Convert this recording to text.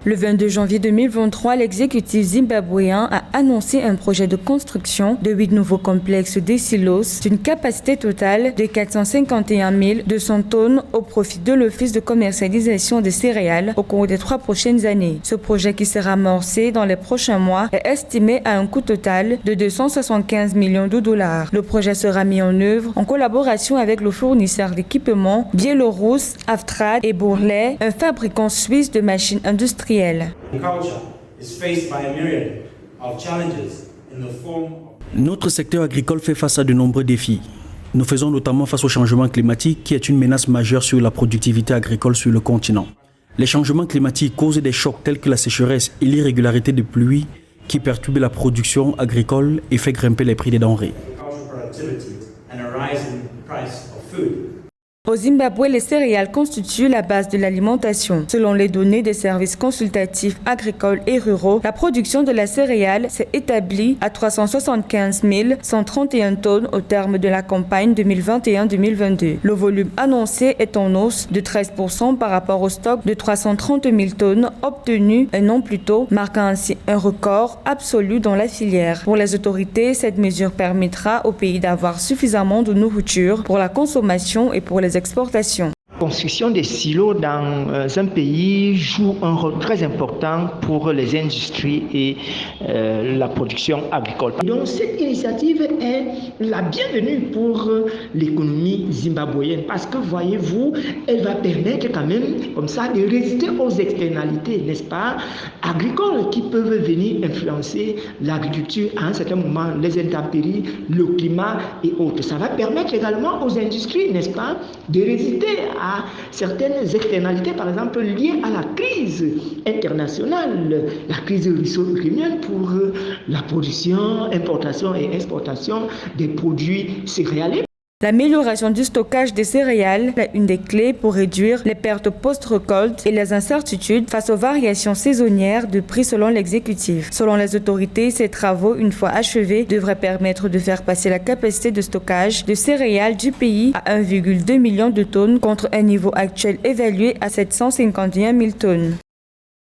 Le 22 janvier 2023, l'exécutif zimbabwéen a annoncé un projet de construction de 8 nouveaux complexes des silos d'une capacité totale de 451 200 tonnes au profit de l'Office de commercialisation des céréales au cours des 3 prochaines années. Ce projet, qui sera amorcé dans les prochains mois, est estimé à un coût total de 275 millions de dollars. Le projet sera mis en œuvre en collaboration avec le fournisseur d'équipements biélorusse Avtrad et Bourlet, un fabricant suisse de machines industrielles. Notre secteur agricole fait face à de nombreux défis. Nous faisons notamment face au changement climatique qui est une menace majeure sur la productivité agricole sur le continent. Les changements climatiques causent des chocs tels que la sécheresse et l'irrégularité des pluies qui perturbent la production agricole et fait grimper les prix des denrées. Au Zimbabwe, les céréales constituent la base de l'alimentation. Selon les données des services consultatifs agricoles et ruraux, la production de la céréale s'est établie à 375 131 tonnes au terme de la campagne 2021-2022. Le volume annoncé est en hausse de 13% par rapport au stock de 330 000 tonnes obtenu un an plus tôt, marquant ainsi un record absolu dans la filière. Pour les autorités, cette mesure permettra au pays d'avoir suffisamment de nourriture pour la consommation et pour les exportations. La construction des silos dans un pays joue un rôle très important pour les industries et la production agricole. Donc cette initiative est la bienvenue pour l'économie zimbabwéenne parce que voyez-vous, elle va permettre quand même comme ça de résister aux externalités, n'est-ce pas, agricoles qui peuvent venir influencer l'agriculture à un certain moment, les intempéries, le climat et autres. Ça va permettre également aux industries, n'est-ce pas, de résister à certaines externalités, par exemple liées à la crise internationale, la crise russo-ukrainienne pour la production, importation et exportation des produits céréaliers. L'amélioration du stockage des céréales est une des clés pour réduire les pertes post-récolte et les incertitudes face aux variations saisonnières de prix selon l'exécutif. Selon les autorités, ces travaux, une fois achevés, devraient permettre de faire passer la capacité de stockage de céréales du pays à 1,2 million de tonnes contre un niveau actuel évalué à 751 000 tonnes.